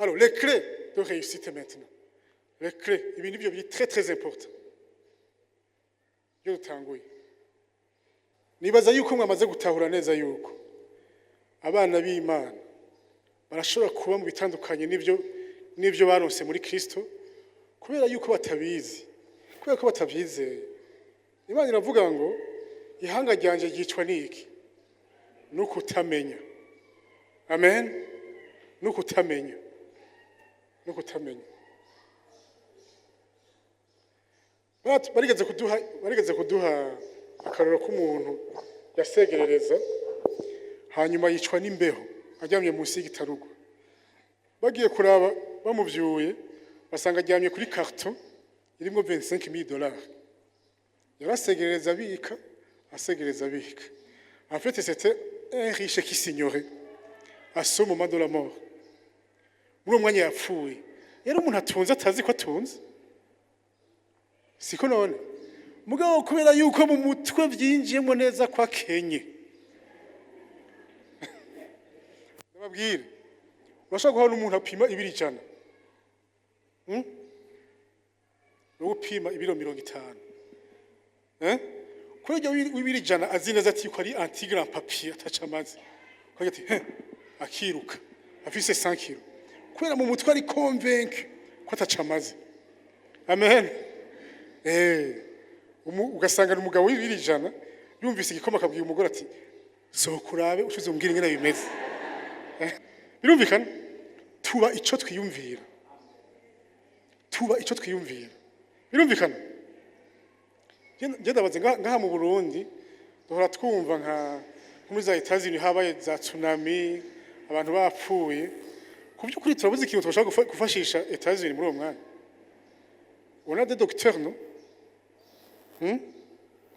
Alors, les clés de réussite maintenant. Les clés, ibi nivyo biri très très important. Yo dutanguye. Nibaza yuko mwamaze gutahura neza yuko abana b'Imana barashobora kuba mu bitandukanye n'ivyo baronse muri Kristo kubera yuko batabizi. Kubera ko batavyizeye. Imana iravuga ngo ihanga ryanje ryicwa niki? Nuko utamenya. Amen. Nuko utamenya. Nuko utamenya. Barigeze kuduha akaroro k'umuntu yasegerereza hanyuma yicwa n'imbeho aryamye munsi y'igitarugo. Bagiye kuraba bamuvyuye basanga aryamye kuri carton irimo $25,000. Yarasegerereza abika, asegereza abika. En fait, c'était un riche qui s'ignorait à ce moment de la mort. Muri umwanya yapfuye. Yari umuntu atunze atazi ko atunze. Siko none. Mugabo kubera yuko mu mutwe byinjiyemo neza kwa Kenye. Ndababwira. Urashaka guha n'umuntu apima ibiro 100. Upima ibiro 50. Kuri ibiro 100 azi neza ati ko ari anti-grand papier ataca amazi. Ko ati akiruka. Afise 100 kg. Kubera mu mutwe ari convaincu ko ataca amazi. Amen. Ugasanga umugabo w'ibiri 100 yumvise igikoma akabwiye umugore ati sokurabe ushize umbwira ingene bimeze. Birumvikana tuba ico twiyumvira. Tuba ico twiyumvira. Birumvikana. Ndabaze ngaha mu Burundi duhora twumva nka muri za Etats-Unis habaye za tsunami abantu bapfuye. Ku by'ukuri turabuze ikintu twashaka gufashisha Etats-Unis muri uwo mwanya. On a des docteurs, non?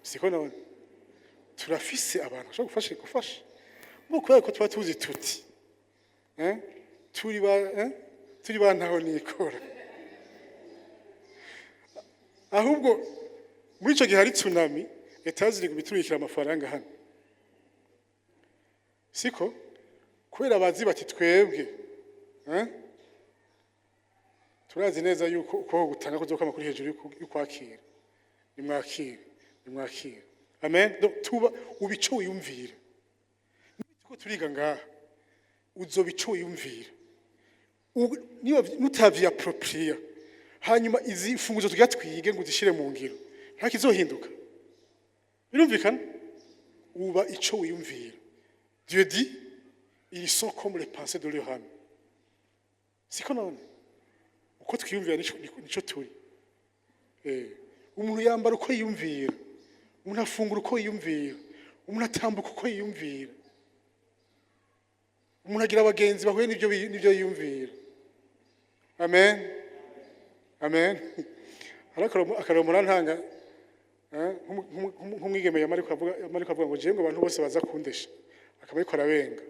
Siko none. Turafise abantu bashaka gufasha. Bo kubera ko tuba tuzi tuti. Turi ba ntaho nikora. Ahubwo muri ico gihe hari tsunami, Etats-Unis kubiturikira amafaranga hano. Siko kubera bazi bati twebwe turazi neza yuko uko gutanga kuzoka makuru hejuru y'ukwakira nimwakira amen. Tuba ubico wiyumvira niko turiga ngaha uzobico wiyumvira niba nutavya appropriate hanyuma izi funguzo tugira twige ngo zishire mu ngiro nta kizohinduka. Birumvikana uba ico wiyumvira. Dieu dit ils sont comme les pensées de leur âme. Siko none uko twiyumvira nico turi. Umuntu yambara uko yiyumvira, umuntu afungura uko yiyumvira, umuntu atambuka uko yiyumvira, umuntu agira abagenzi bahuye n'ibyo yiyumvira. Amen. Amen. Akaromora ntanga nk'umwigeme yamari kuvuga ngo jengo abantu bose baza kundesha akaba ariko arabenga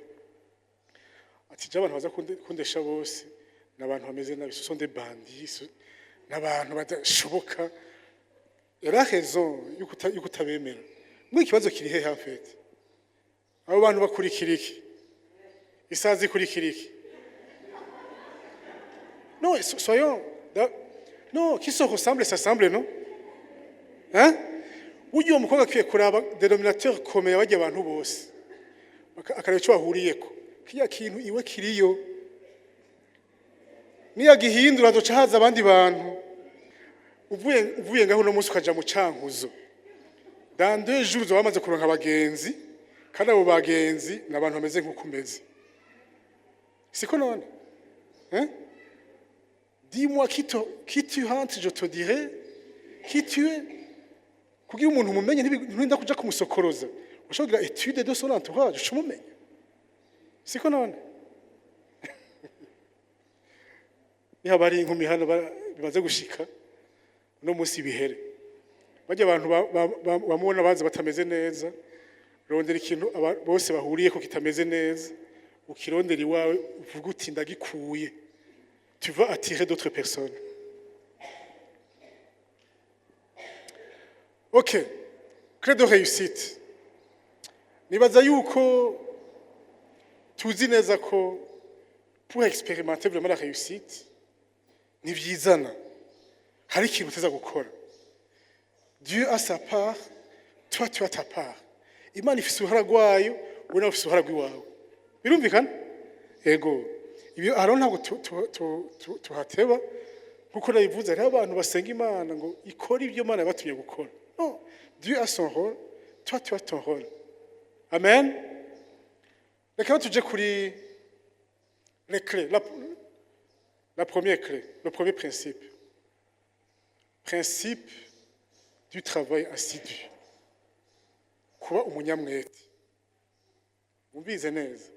ati je abantu baza kundesha bose n'abantu bameze nabi, ce sont des bandits, n'abantu badashoboka. Era raison yuko utabemera. Muri kibazo kiri he en fait? Abo bantu bakurikira iki? Isazi kurikira iki? Non, soyons non, qui se ressemble s'assemble, non? Ugiye umukobwa akwiye kuraba denominateur commun bajya abantu bose. Akareba cyo bahuriyeko. Kiya kintu iwe kiriyo. Niya gihindura doca haza abandi bantu. Uvuye ngaho no munsi ukaja mu cankuzo. Dans 2 jours bamaze kuronka abagenzi kandi abo bagenzi nabantu bameze nk'ukumeze. Siko none? Dis-moi qui tu hantes, je te dirai qui tu es. Kugira umuntu mumenye ntinda kuja kumusokoroza. Ushogira étude de son entourage, umumenye. Siko none? Niha bari inkumi hano bimaze gushika no musi bihere. Bajya abantu bamubona baza batameze neza. Rondera ikintu bose bahuriye ko kitameze neza. Ukirondera iwawe uvuga uti ndagikuye. Tu vas attirer d'autres personnes. Ok, clé de réussite. Nibaza yuko tuzi neza ko pour expérimenter vraiment la réussite ntibyizana hari ikintu uteza gukora. Dieu a sa part, toi tu as ta part. Imana ifise uruhara rwayo, wowe nawe ufise uruhara rw'iwawe. Birumvikana? Ego. Ibyo Aaron ntabwo tuhateba kuko nabivuze hariho abantu basenga Imana ngo ikora ibyo Imana yabatumye gukora. Non, Dieu a son rôle, toi tu as ton rôle. Amen. Reka tujye kuri les clés, la première clé, le premier principe. Principe du travail assidu. Kuba umunyamwete. Mumbize neza.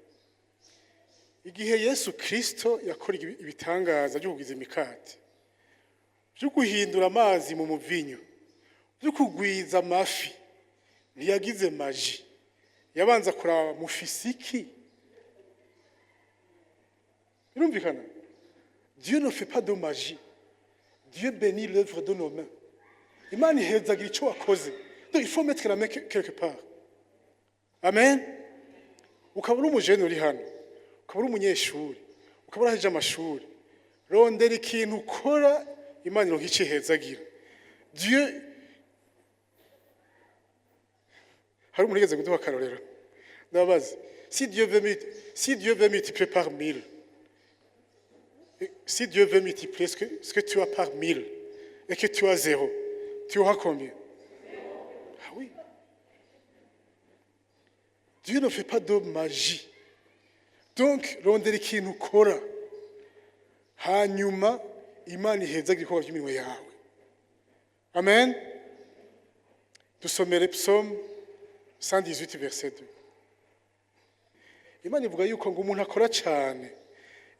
Igihe Yesu Kristo yakora ibitangaza byo kugiza imikate, byo guhindura amazi mu muvinyo, byo kugwiza amafi, ntiyagize maji. Yabanza kuraba mu fisiki. Birumvikana? Dieu ne fait pas de magie. Dieu bénit l'œuvre de nos mains. Imana ihezagira icyo wakoze. Donc il faut mettre la main quelque part. Amen. Ukaba uri umujene uri hano, ukaba uri umunyeshuri, ukaba uraheje amashuri, rondera ikintu ukora Imana ironka icyo ihezagira. Dieu, hari umuntu yigeze kuduha akarorero. Ndabaza, si Dieu veut multiplier par 1000, si Dieu veut multiplier ce que tu as par 1000 et que tu as 0, tu auras combien? Ah oui. Dieu ne fait pas de magie. Donc, rondera ikintu ukora. Hanyuma, Imana ihezagira ibikorwa by'iminwe yawe. Amen. Dusomere Psaume 118, verset 2. Imana ivuga yuko ngo umuntu akora cyane,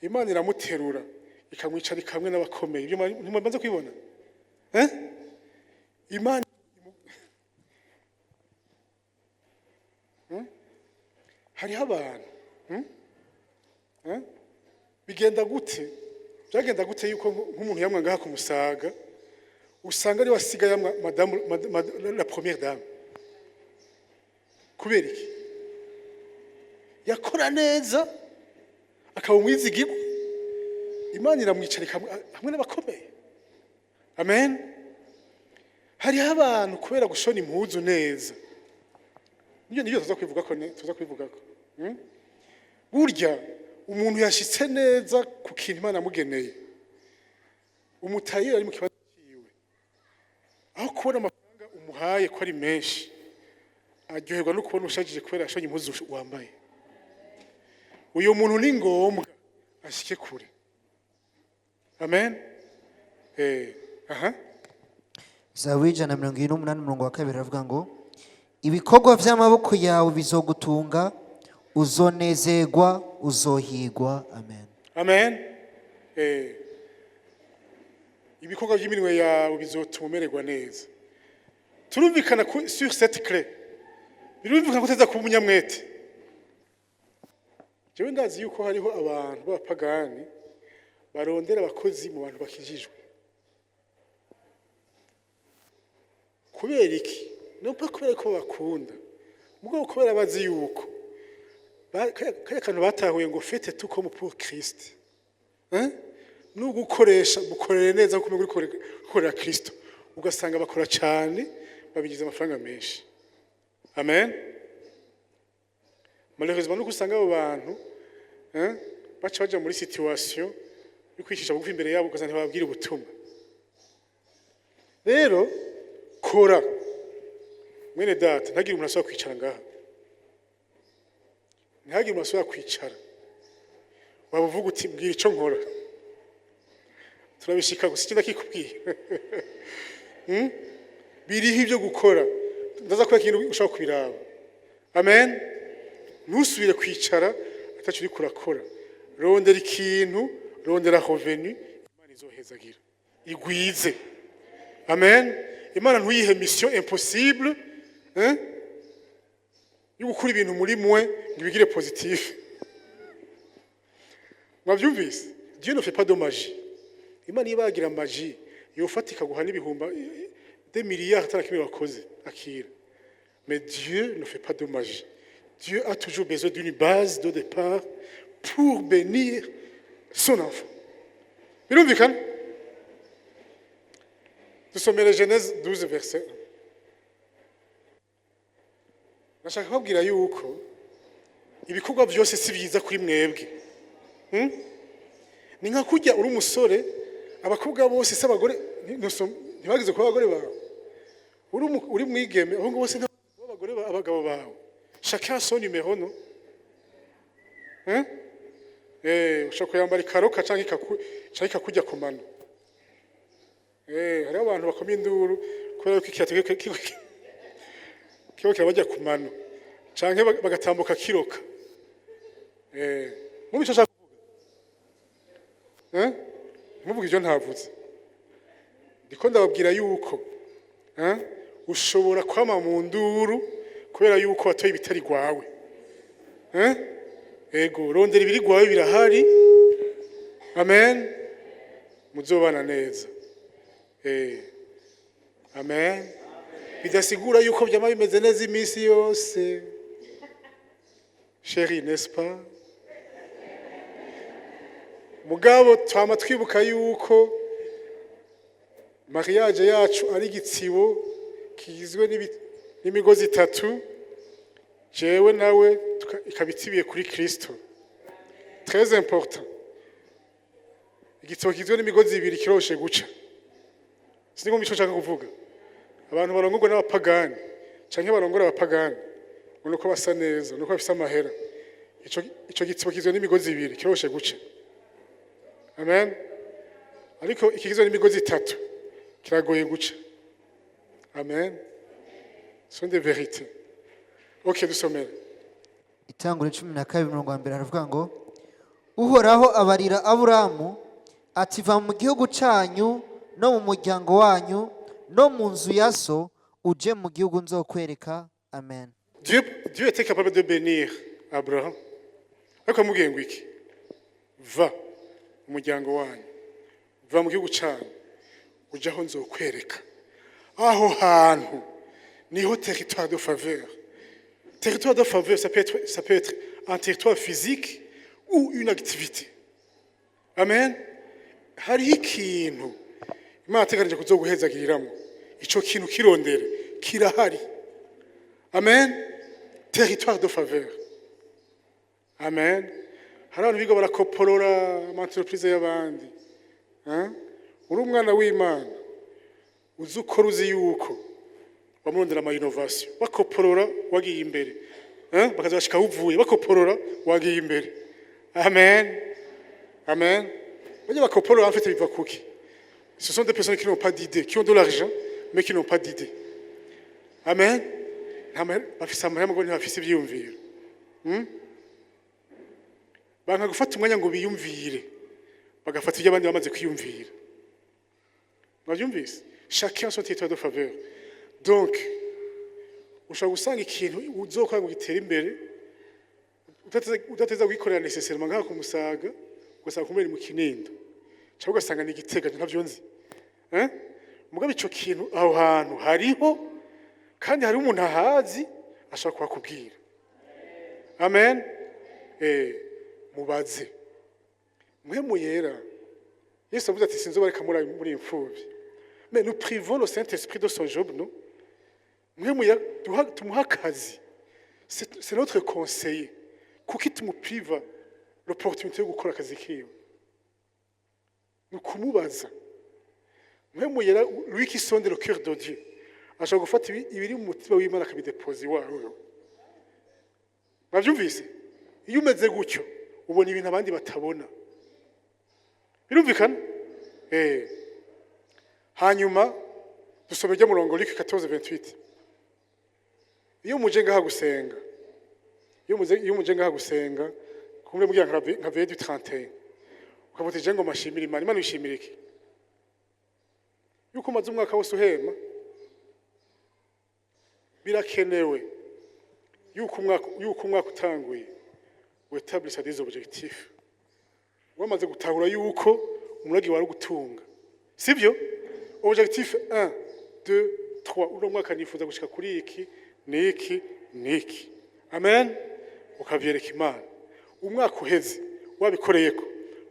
Imana iramuterura, ikamwicara ikamwe n'abakomeye. Ibyo ntimubanza kwibona? Imana hariho abantu bigenda gute? Byagenda gute yuko nk'umuntu yamwa ngaha ku Musaga usanga ari wasigaye madame la première dame? Kubera iki? Yakora neza akaba umwizigirwa, Imana iramwicara hamwe n'abakomeye. Amen. Hariho abantu kubera gushona impuzu neza, nibyo tuza kwivugako. Burya umuntu yashitse neza ku kintu Imana yamugeneye, umutayira ari mu kibazo cyiwe, aho kubona amafaranga umuhaye ko ari menshi, aryoherwa no kubona ushajije kubera yashonye impuzu wambaye. Uyu muntu ni ngombwa ashike kure. Amen. Zaburi 128:2 aravuga ngo ibikorwa by'amaboko yawe bizogutunga, uzonezerwa, uzohigwa. Amen. Amen. Ibikorwa by'iminwe yawe bizotuma umererwa neza. Turumvikana sur cette clé. Birumvikana kuteza kuba umunyamwete. Jewe ndazi yuko hariho abantu b'abapagani barondera abakozi mu bantu bakijijwe. Kubera iki? No pa kubera ko bakunda. Mugabo kubera bazi yuko kaya kantu batahuye ngo fete tout comme pour Christ. Nugukoresha bukorere neza kuko gukorera Kristo. Ugasanga bakora cyane babigize amafaranga menshi. Amen. Malheureusement nuko usanga abo bantu baca baja muri situation yo kwishisha bugufi imbere yabo ugasanga ntibababwira ubutumwa. Rero kora mwene data, ntagire umuntu asaba kwicara ngaha, ntagire umuntu asaba kwicara waba uvuga uti mbwira icyo nkora, turabishika gusa ikindi akikubwiye. Biriho ibyo gukora, ndaza kuba ikintu ushaka kubiraba. Amen. Ntusubire kwicara atacu uri kurakora. Rondera ikintu, rondera revenu, Imana izohezagira igwize. Amen. Imana ntuyihe mission impossible yo gukora ibintu muri mwe ngo bigire positif. Mwabyumvise? Dieu ne fait pas de magie. Imana ibagira magie yofatika guhana ibihumba des milliards tarakimwe bakoze akira. Mais Dieu ne fait pas de magie. Dieu a toujours besoin d'une base de départ pour bénir son enfant. Birumvikana? Dusomere Genèse 12 verset 1. Nashaka kubabwira yuko ibikorwa byose si byiza kuri mwebwe. Ni nka kurya uri umusore, abakobwa bose se abagore ntibagize kuba abagore bawe. Uri mwigeme, ahubwo bose n'abagore abagabo bawe. Chacun son numéro, non? Ushaka kuyambara ikaroka canke ikakujya ku mano. Hariho abantu bakoma induru kubera ko ikirato kiba kirabajya ku mano canke bagatambuka kiroka. Mubico nshaka kuvuga. Muvuga ivyo ntavuze. Ndiko ndababwira yuko ushobora kwama mu nduru kubera yuko watoye ibitari gwawe. Ego rondera ibiri gwawe birahari. Amen. Muzobana neza. Amen. Bidasigura yuko byama bimeze neza iminsi yose. Chérie, n'est-ce pas? Mugabo twama twibuka yuko mariage yacu ari igitsibo kigizwe n'imigozi itatu, jewe nawe ikabitibiye kuri Kristo. Très important. Igitsibo kigizwe n'imigozi ibiri kiroshe guca. Sinzi ngo nshaka kuvuga. Abantu barongorwa n'abapagani canke barongora abapagani nuko basa neza, nuko bafise amahera. Ico gitsibo kigizwe n'imigozi ibiri kiroshe guca. Amen. Ariko ikigizwe n'imigozi itatu kiragoye guca. Amen. Ce sont des vérités. Ok, dusomere. Itangura 12:2 haravuga ngo Uhoraho abarira Aburamu ati va mu gihugu cyanyu no mu muryango wanyu no mu nzu ya so uje mu gihugu nzokwereka. Amen. Dieu était capable de bénir Abraham. Ariko mubwiye ngo iki? Va mu muryango wanyu, va mu gihugu cyanyu, uje aho nzokwereka. Aho hantu niho territoire de faveur. Territoire de faveur, ça peut être un territoire physique ou une activité. Amen. Hariho ikintu Imana ateganije kuzoguhezagiriramo. Ico kintu kirondere kirahari. Amen. Territoire de faveur. Amen. Hari abantu biga barakoporora entreprise y'abandi. Uri umwana w'Imana uzukora uzi yuko bamurondera ama innovation bakoporora wagiye imbere. Bakazashika uvuye bakoporora wagiye imbere. Amen. Amen. Bajya bakoporora en fait biva kuki? Ce sont des personnes qui n'ont pas d'idée, qui ont de l'argent mais qui n'ont pas d'idée. Amen. Bafise amahema ngo ntibafise ibyiyumviro. Banka gufata umwanya ngo biyumvire bagafata ibyo abandi bamaze kwiyumvira. Mwabyumvise? Chacun son territoire de faveur. Donc ushaka gusanga ikintu uzokora ngo gitere imbere utateza gukorera nécessairement ngaha ku Musaga gusanga kumera mu Kinindo cyangwa ugasanga ni Gitega ntavyo nzi. Mugabe ico kintu aho hantu hariho kandi hari umuntu ahazi ashaka kubakubwira. Amen. Mubaze mwemu yera Yesu avuze ati sinzobareka muri imfubyi. Mais nous privons le Saint-Esprit de son job, non? Mwemu yera tumuha akazi. C'est notre conseiller. Kuki tumupriva l'opportunité yo gukora akazi kiwe? Nukumubaza. Mwemu yera lui qui sonde le cœur de Dieu. Ashaka gufata ibiri mu mutima w'Imana akabidepoza iwawe. Bavyumvise? Iyo umeze gutyo ubona ibintu abandi batabona. Birumvikana? Hanyuma dusome ryo murongo Luc 14:28. Iyo muje ngaha gusenga. Iyo muje ngaha gusenga, kumwe mugira nka veille du 31. Ukamutije ngo mashimira Imana. Imana ishimira iki? Yuko maze umwaka wose uhema. Birakenewe yuko umwaka utanguye wetablisha des objectifs. Wamaze gutahura yuko umuragi wari gutunga. Sibyo? Objectif 1, 2, 3. Uno mwaka nifuza gushika kuri iki, niki. Amen. Ukavyereka Imana. Umwaka uheze wabikoreyeko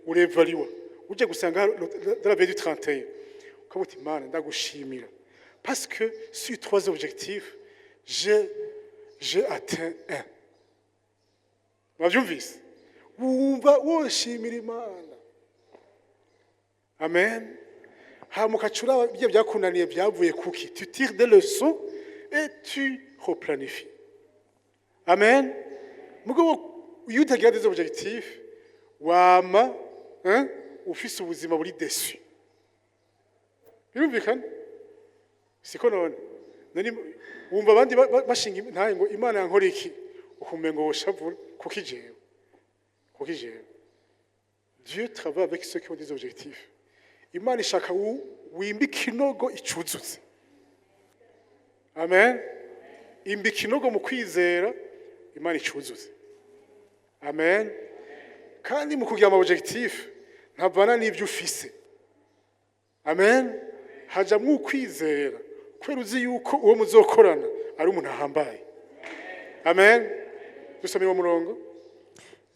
urevaliwa uje gusanga dans la veille du 31 ukavuga uti Mana ndagushimira parce que sur 3 objectifs j'ai atteint un. Mwavyumvise wumva woshimira Imana. Amen. Hamukacura bye byakunaniye byavuye kuki, tu tires des leçons et tu replanifies. Amen. Mugabo iyo utagira des objectifs wama ufise ubuzima buri déçu. Birumvikana siko none wumva abandi bashinga ntaye ngo Imana yankora iki ukumengo woshavura kuki jewe Dieu travaille avec ceux qui ont des objectifs. Imana ishaka wimba ikinogo icuzuze. Amen. Imba ikinogo mu kwizera Imana icuzuze. Amen. Kandi mu kugira ama objectif ntabana n'ibyo ufise. Amen. Hajamwe ukwizera kwera uzi yuko uwo muzokorana ari umuntu ahambaye. Amen. Dusome mu murongo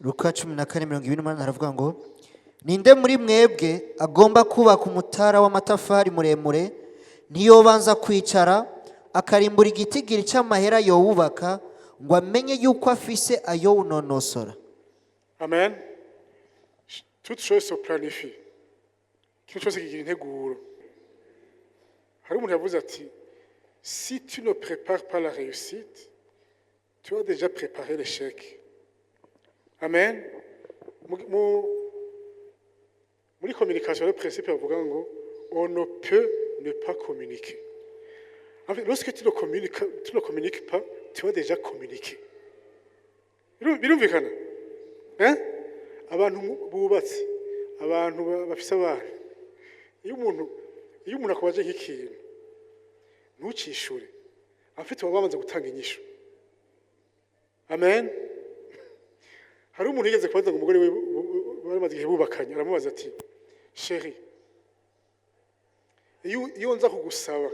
Luka 14:28 haravuga ngo ninde muri mwebwe agomba kubaka umutara w'amatafari muremure ntiyobanza kwicara akarimbura igitigiri cy'amahera yowubaka ngo amenye yuko afise ayo unonosora. Amen. Toute chose se planifie. Quelque chose qui integuro. Hari umuntu yavuze ati si tu ne prépares pas la réussite, tu as déjà préparé l'échec. Amen. Muri communication, le principe bavuga ngo on ne peut ne pas communiquer. En fait, lorsque tu ne communiques pas, tu as déjà communiqué. Birumvikana? Abantu bubatse, abantu bafise abana. Iyo umuntu akwaje nk'ikintu ntucishure. Afite wabamaze gutanga inyishu. Amen. Hari umuntu yigeze kubaza ngo umugore we baramaze igihe bubakanye aramubaza ati chérie iyo nza kugusaba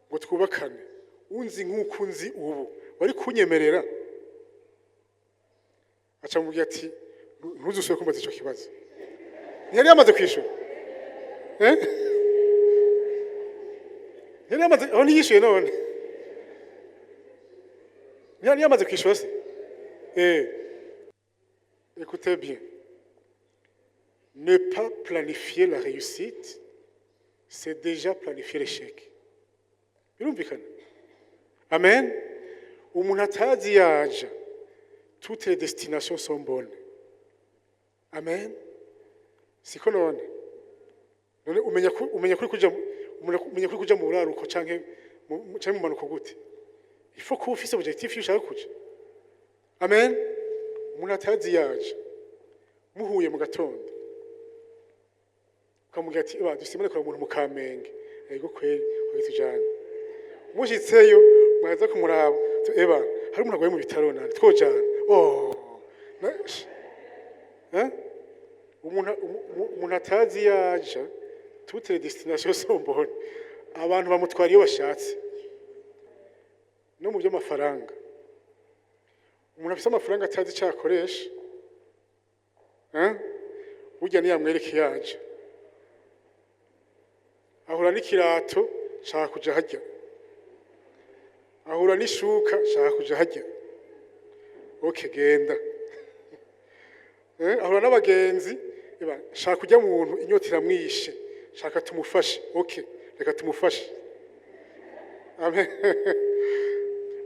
ngo twubakane unzi nk'uko unzi ubu wari kunyemerera aca mubwira ati ntuzusubire kumbaza icyo kibazo ntiyari yamaze kwishura ntiyari yamaze aho ntiyishuye none ntiyari yamaze kwishura se Écoutez bien. Ne pas planifier la réussite, c'est déjà planifier l'échec. Birumvikana. Amen. Umuntu atazi yaja, toutes les destinations sont bonnes. Amen. Siko none. None umenya kuri kuja mu buraruko canke mu manuko gute. Il faut que ufise objectif ushaka kuja. Amen. Umuntu atazi yaje muhuye mu gatondo ukamubwira ati dusimane kwa umuntu mu Kamenge yego kweli bagitujana mushitseyo mwaza kumuraba hari umuntu agwaye mu bitaro nani twojana umuntu atazi yaje toutes les destinations sont bonnes abantu bamutwara iyo bashatse no mu by'amafaranga umuntu afite amafaranga atazi icyo akoresha burya ntiyamwereke yaje ahura n'ikirato shaka kuja hajya ahura n'ishuka shaka kuja hajya genda ahura n'abagenzi shaka kujya mu muntu inyota iramwishe shaka tumufashe reka tumufashe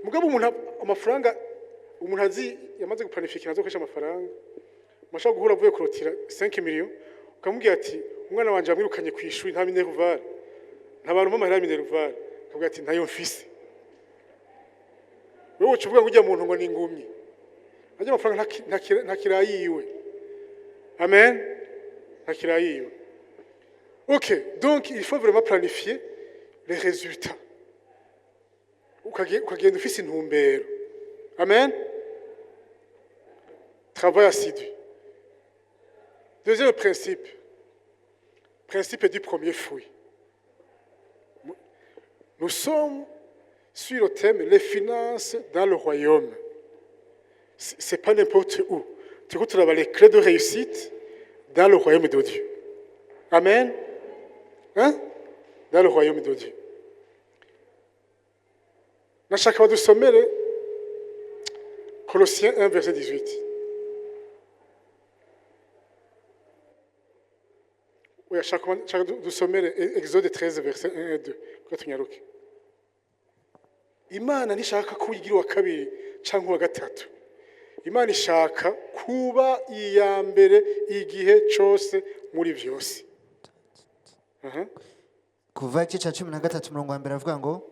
mugabo umuntu amafaranga umuntu azi yamaze guplanifier azokoresha amafaranga mashaka guhura avuye kurotira 5 millions ukamubwira ati umwana wanje amwirukanye ku ishuri nta minerval nta bantu mama nta minerval akavuga ati ntayo mfise wewe ucuvuga ngo ujya muntu ngo ni ingumyi ajya amafaranga nta kirayiwe. Amen. Nta kirayiwe. Donc il faut vraiment planifier les résultats ukagenda ufise intumbero. Amen. Travail assidu. Deuxième principe du premier fruit. Nous sommes sur le thème les finances dans le royaume. C'est pas n'importe où. Tu retrouves les clés de réussite dans le royaume de Dieu. Amen. Hein? Dans le royaume de Dieu. Nashaka badusomere Colossiens 1 verset 18. Oui, shaka dusomere Exode 13 verset 1 et 2. Ko tunyaruke. Imana nishaka kuyigira wa kabiri cyangwa wa gatatu. Imana ishaka kuba iya mbere igihe cyose muri byose. kuva igice cya 13 umurongo wa mbere avuga ngo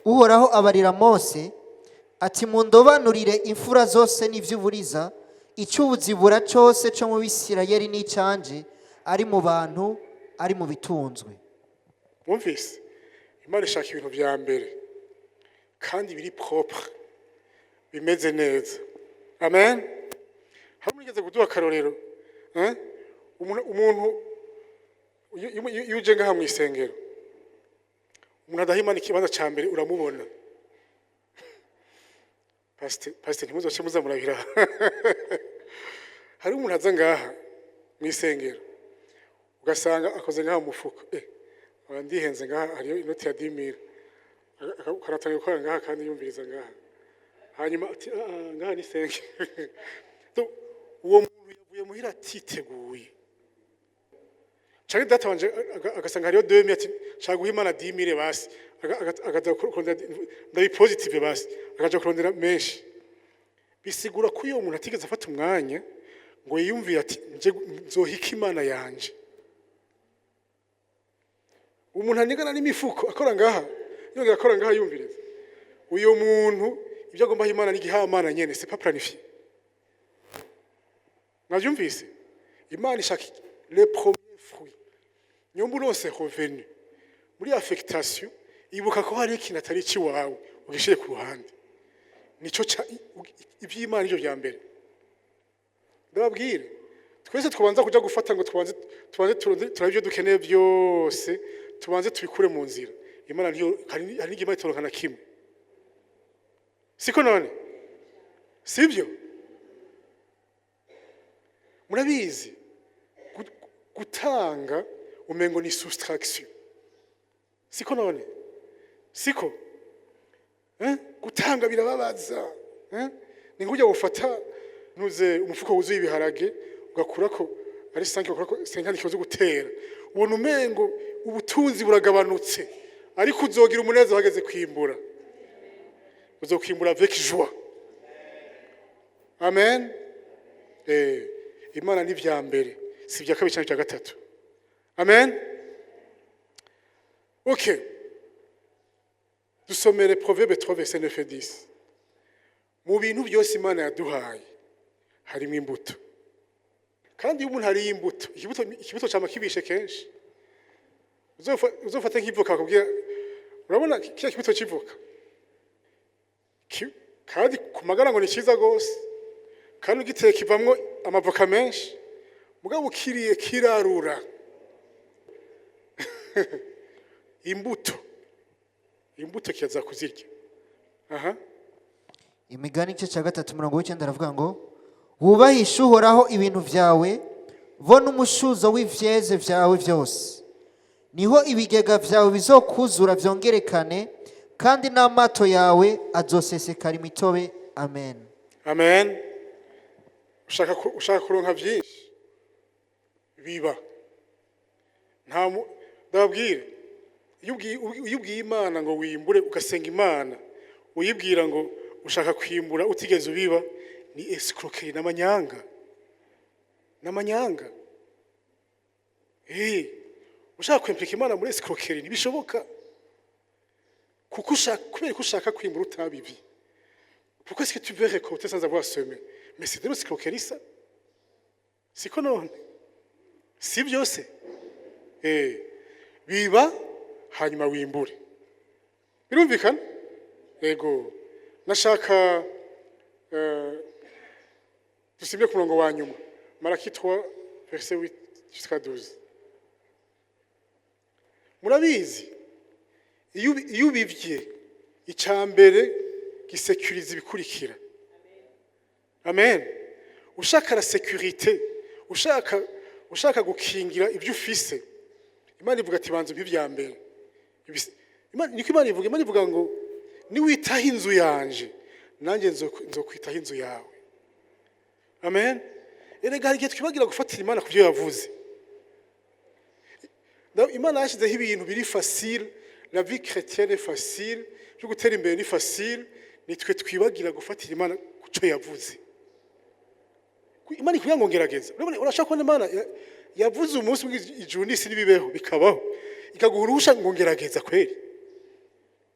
uhoraho abarira Mose ati mundobanurire imfura zose n'ivy'uburiza icy'ubuzibura cyose cyo mu Bisirayeli n'icyanje ari mu bantu ari mu bitunzwe. Mwumvise Imana ishaka ibintu bya mbere kandi biri propre bimeze neza. Amen. Hamwe nigeze kuduha karorero umuntu yuje ngaha mu isengero umuntu adahimana ikibanza cya mbere uramubona. Pastor ntimuzoce muzamurabira. Hari umuntu aza ngaha mu isengero ugasanga akoze ngaha mu mufuko ndihenze ngaha hariyo inoti ya 10,000 akaratanga gukora ngaha kandi yumviriza ngaha hanyuma ati ngaha ni senge. Uwo muntu yavuye muhira atiteguye cyari data wanje agasanga hariyo 2,000 ati shaka guhimana 10,000 basi agaza kurondera ndabi positive basi agaja kurondera menshi. Bisigura ko uyo muntu atigeze afata umwanya ngo yiyumvire ati nje nzohika Imana yanje. Umuntu anigana n'imifuko akora ngaha yongera akora ngaha yumviriza. Uyo muntu ibyo agomba Imana n'igihamana nyene c'est pas planifié. Mwavyumvise? Imana ishaka les premiers fruits. Nyombu rose revenu. Muri affectation ibuka ko hari ikintu atari kiwawe ugishire ku ruhande. Nico iby'Imana ivyo bya mbere. Ndababwire twese twabanza kuja gufata ngo tubanze turabyo dukeneye byose tubanze tubikure mu nzira. Imana niyo hari n'igima itoronkana kimwe. Siko none? Sibyo? Murabizi gutanga umengo ni soustraction. Siko none? Siko? Gutanga birababaza. Ni nkujya gufata nuze umufuko wuzuye ibiharage ugakura ko ari 5 ukora ko 50 kibazo gutera. Ubona umengo ubutunzi buragabanutse ariko uzogira umuneza hageze kwimbura. Uzokwimbura avec joie. Amen. Imana ni vya mbere si vya kabiri cyangwa cya gatatu. Amen. OK. Dusomere Proverbe 3 verset 9 et 10. Mu bintu byose Imana yaduhaye harimo imbuto. Kandi iyo umuntu hari imbuto, ikibuto cyama kibishe kenshi. Uzofata nk'ivoka akubwira urabona kiya kibuto kivuka. Kandi kumagara ngo ni cyiza gose. Kandi ugiteye kivamwo amavoka menshi. Mugabo ukiriye kirarura. Imbuto kiyaza kuzirya. Imigani igice cya 3 umurongo w'9 aravuga ngo wubahishe Uhoraho ibintu vyawe bo n'umushuzo w'ivyeze vyawe byose niho ibigega vyawe bizokuzura vyongerekane kandi n'amato yawe azosesekara imitobe. Amen. Amen. Ushaka kuronka byinshi biba ndababwire iyo ubwiye Imana ngo wimbure ugasenga Imana uyibwira ngo ushaka kwimbura utigeze ubiba ni escroquerie n'amanyanga. Ushaka kwimplika Imana muri escroquerie ntibishoboka kuko ushaka kwimbura utabibi. Pourquoi est-ce que tu veux récolter sans avoir semé? Mais c'est de l'escroquerie ça. Siko none? Si byose. Biba hanyuma wimbure. Birumvikana? Yego. Nashaka dusimye ku murongo wa nyuma. Malaki 3 verset 8 jusqu'à 12. Murabizi iyo ubivye icyambere gisekuriza ibikurikira. Amen. Ushaka la sécurité, ushaka ushaka gukingira ibyo ufise, Imana ivuga ati banza ibya mbere. Niko Imana ivuga ngo niwitaho inzu yanje nanjye nzokwitaho inzu yawe. Amen. Erega hari igihe twibagira gufatira Imana ku byo yavuze. Imana yashyizeho ibintu biri facile, la vie chrétienne est facile, byo gutera imbere ni facile, nitwe twibagira gufatira Imana ku cyo yavuze. Imana ikugira ngo ngerageza. Urashaka ko Imana yavuze umunsi ijuru n'isi nibibeho bikabaho, ikaguha uruhusha ngo ngerageza kweri.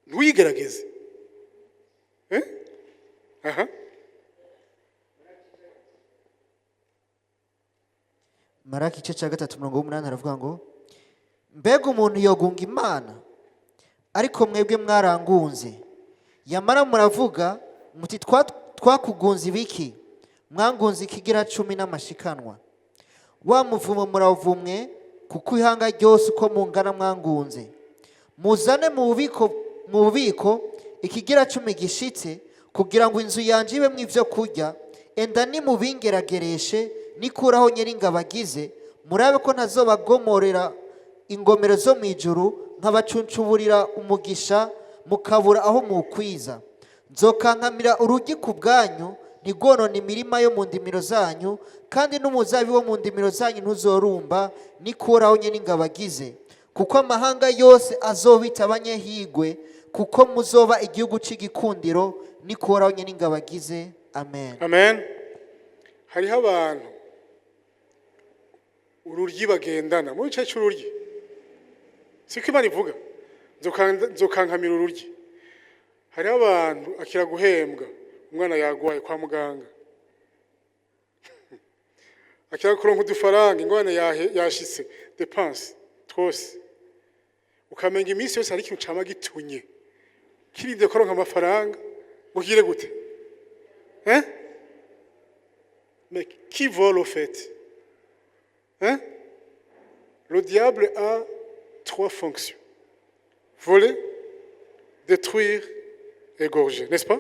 Ntuyigerageze. Aha. Maraki igice cya 3:8 haravuga ngo mbega umuntu yogunga Imana ariko mwebwe mwarangunze, yamara muravuga muti twakugunze ibiki, mwangunze ikigira 10 n'amashikanwa. Wa muvumo muravumwe kuko ihanga ryose uko mungana mwangunze. Muzane mu bubiko ikigira 10 gishitse, kugira ngo inzu yanje ibemwe ivyo kurya, enda nimubingeragereshe nikuraho nyiringabagize, murabe ko ntazobagomorera ingomero zo mu ijuru, nkabacuncuburira umugisha mukabura aho mukwiza. Nzokankamira urugi ku bwanyu, ntigonone imirima yo mu ndimiro zanyu, kandi n'umuzabi wo mu ndimiro zanyu ntuzorumba nikuraho nyiringabagize. Kuko amahanga yose azobita abanyehigwe, kuko muzoba igihugu c'igikundiro nikuraho nyiringabagize. Amen. Amen. Hariho abantu ururyi bagendana mu gice cy'ururyi, siko Imana ivuga nzokankamira ururyi. Hariho abantu akira guhembwa, umwana yagwaye kwa muganga, akira kuronka udufaranga, ingwane yashitse dépense twose, ukamenga iminsi yose hari ikintu cama gitunye kirinde kuronka amafaranga, mugire gute? Mais qui vole au fait? Le diable a 3 fonctions: voler, détruire, égorger, n'est-ce pas?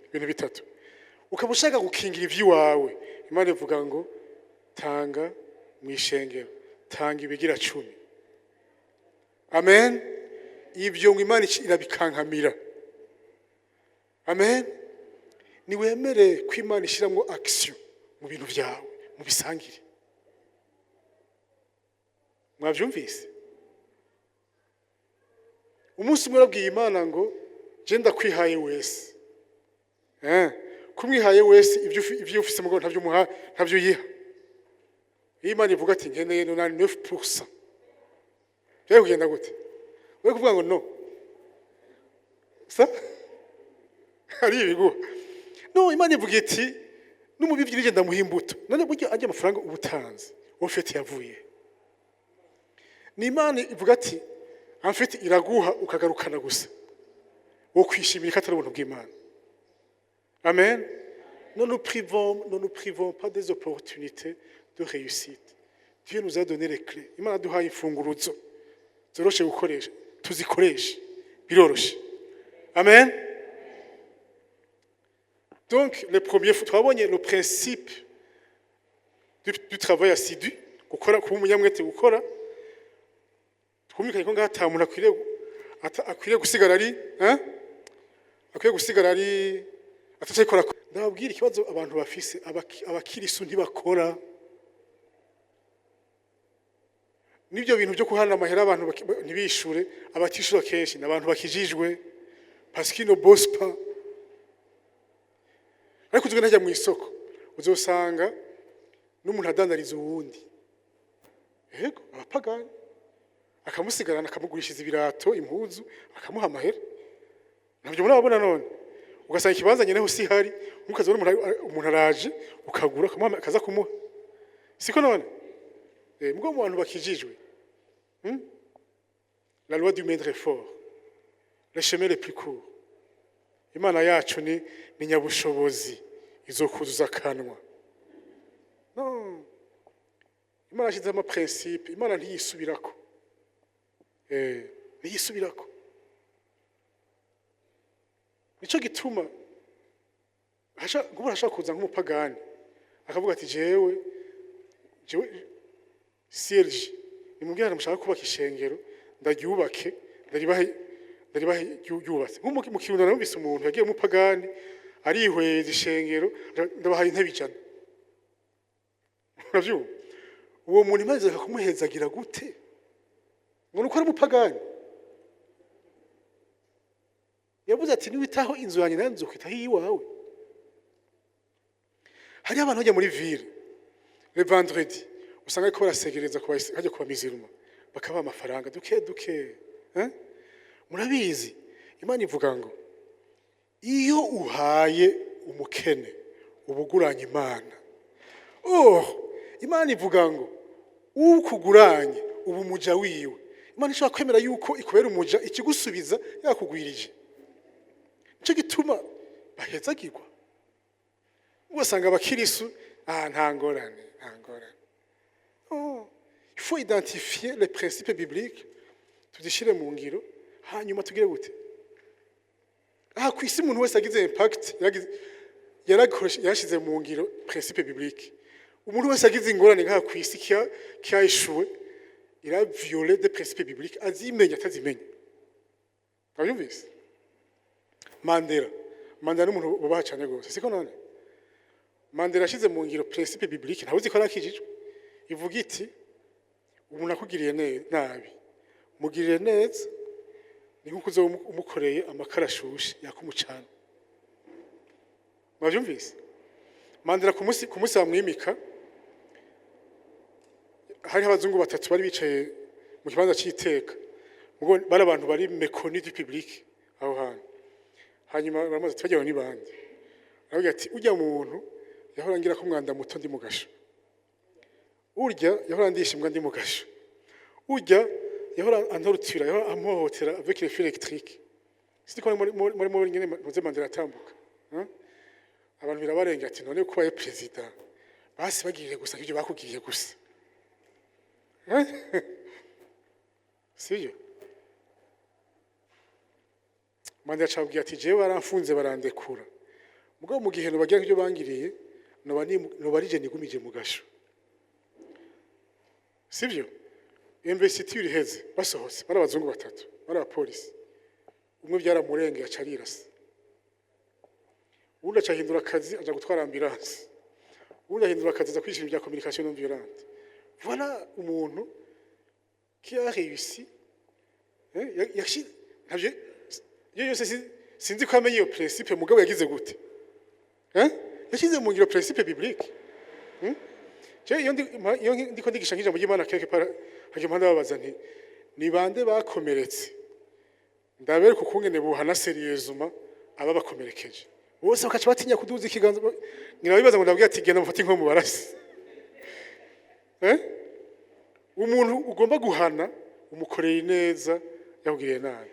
Ibintu bitatu. Ukaba ushaka gukingira ivy'iwawe, Imana ivuga ngo tanga mwishengero, tanga ibigira 10. Amen. Ibyo ngo Imana irabikankamira. Amen. Niwemere ko Imana ishiramwo action mu bintu byawe, mu bisangire. Mwavyumvise? Umunsi umwe arabwiye Imana ngo je ndakwihaye wese. Kumwihaye wese ibyo ufise mugo ntavyo yiha. Imana ivuga ati nkeneye 99%. Byaye kugenda gute? We kuvuga ngo no. Sa? Hari ibigo. No, Imana ivuga iti n'umubivyi nije ndamuha imbuto. None buryo ajya amafaranga ubutanzi, ofete yavuye. Ni Imana ivuga ati en fait iraguha ukagarukana gusa. Wo kwishimira katari ubuntu bw'Imana. Amen. Ne nous privons pas des opportunités de réussite. Dieu nous a donné les clés. Imana duhaye imfunguruzo zoroshe gukoresha, tuzikoreshe biroroshe. Amen. Donc le premier, twabonye le principe du travail assidu, gukora kuba umunyamwete gukora. Twumvikanye ko ngata umuntu akwiriye gusigara ari akwiye gusigara ari atacikora. Ndababwira ikibazo abantu bafise, abakirisu ntibakora. Nibyo bintu byo kuhana amahera abantu ntibishure, abatishura kenshi n'abantu bakijijwe parce qu'ils ne bossent pas. Ariko uzwe najya mu isoko uzosanga n'umuntu adandariza uwundi, yego abapagani, akamusigarana akamugurishiriza ibirato, impuzu, akamuha amahera. Ntabyo murabona none, ugasanga ikibanza nyeneho si hari, mukazona umuntu araje ukagura akaza kumuha, siko none? Mugabo mu bantu bakijijwe, la loi du maître est fort, le chemin le plus court. Imana yacu ni nyabushobozi izokuzuza kanwa. No, Imana yashyizeho amaprincipe, Imana ntiyisubirako. Ntiyisubirako. Nico gituma ngubura ashaka kuza nk'umupagani akavuga ati jewe CLG nimubwira mushaka kubaka ishengero ndaryubake ndaribahe ryubatse mu Kirundo narumvise umuntu yagiye mu pagani arihweza ishengero ndabahaye intebe ijana uravyumva uwo muntu imaze kumuhezagira gute ngo nuko ari umupagani yavuze ati niwitaho inzu yanjye nanze ukwitaho iwawe. Hari abantu bajya muri ville le vendredi usanga ariko barasegereza hajya kuba miziruma bakaba amafaranga duke murabizi Imana ivuga ngo iyo uhaye umukene ubuguranye Imana. Imana ivuga ngo ukuguranye ubu muja wiwe. Imana ishobora kwemera yuko ikubera umuja ikigusubiza yakugwirije. Nico gituma bahezagirwa. Ugasanga abakirisu nta ngorane. Il faut identifier les principes bibliques tudishire mu ngiro hanyuma tugire gute. Ku isi umuntu wese agize impact yarashize mu ngiro principe biblique. Umuntu wese agize ingorane nka ku isi cyayishuwe il a violé des principes bibliques azimenya atazimenya. Abyumvise? Mandela n'umuntu bubaha cyane gose siko none. Mandela ashize mu ngiro principe biblique ntawe uzi ko arakijijwe. Ivuga iti umuntu akugiriye nabi mugirire neza ni nkuko uzo umukoreye amakarashushe yakumucana. Mwavyumvise? Mandela ku munsi bamwimika hari abazungu batatu bari bicaye mu kibanza cy'iteka ngo bari abantu bari méconnus du public aho hantu. Hanyuma bamaze tujyaho ni bande aravuga ati ujya muntu yahora ngira ko mwanda muto ndi mugasho, urya yahora ndishimwa ndi mugasho, urya yahora antorutira yahora amuhohotera avec les fils électriques. Siko muri nyene muze Mandela atambuka abantu birabarenga ati none ko baye president basi bagiriye gusa ibyo bakugiriye gusa siyo. Mandela acabwiye ati jewe baramfunze barandekura mugabo mu gihe no bagira ibyo bangiriye no barije nigumije mu gasho sivyo. Investiture iheze basohotse bari abazungu batatu bari abapolisi umwe byaramurengeye acarirasa ubundi acahindura akazi aja gutwara ambulance ubundi ahindura akazi aza kwishira ibya communication non violente. Voilà umuntu qui a réussi yose sinzi ko amenye iyo principe mugabo yagize gute yashyize mu ngiro principe biblique. Iyo ndiko ndigisha nk'ijambo ry'Imana quelque part hagimanda babaza nti ni bande bakomeretse ndabere ku kungene buhana serieusement aba bakomerekeje bose bakaca batinya kuduza ikiganza nirabibaza ngo ndabwiye ati genda mufate nko mu barasi. Umuntu ugomba guhana umukoreye neza yakugiriye nabi.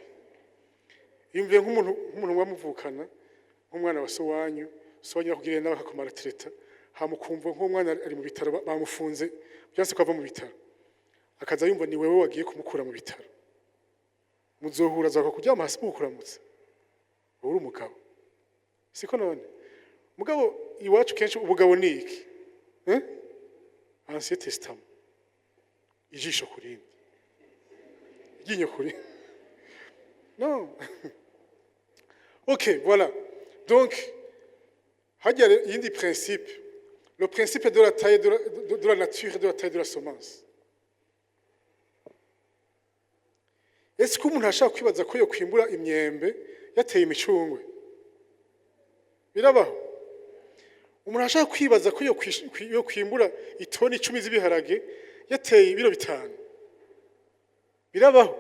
Yumviye nk'umuntu wamuvukana nk'umwana wa sowanyu yakugiriye nabi akakumara treta hamukumva nk'umwana ari mu bitaro bamufunze byase kwava mu bitaro akaza yumva ni wewe wagiye kumukura mu bitaro muzohura zaka kujyama hasi mukuramutse uri umugabo siko none mugabo iwacu kenshi ubugabo ni iki Ancien Testament ijisho kurindi iginyo kuri non. Ok, voilà. Donc il y a des principes. Le principe de la taille de la nature et de la taille de la semence. Est-ce que umuntu ashaka kwibaza ko yo kwimbura imyembe yateye imicungwe? Birabaho. Umuntu ashaka kwibaza ko yo kwimbura itoni 10 z'ibiharage yateye ibiro 5. Birabaho.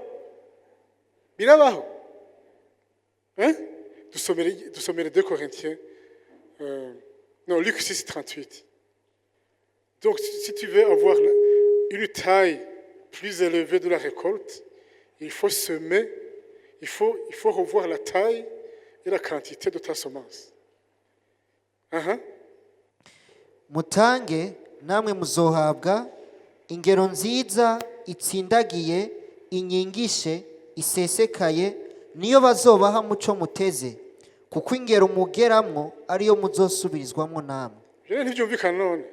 Dusomere 2 Corinthiens. Non, Luc 6, 38. Donc, si tu veux avoir une taille plus élevée de la récolte, il faut semer, il faut revoir la taille et la quantité de ta semence. Mutange namwe muzohabwa ingero nziza itsindagiye inyigishe isesekaye niyo bazobaha muco muteze kuko ingero mugeramwo ariyo muzosubirizwamwo namwe. Ntibyumvikana none.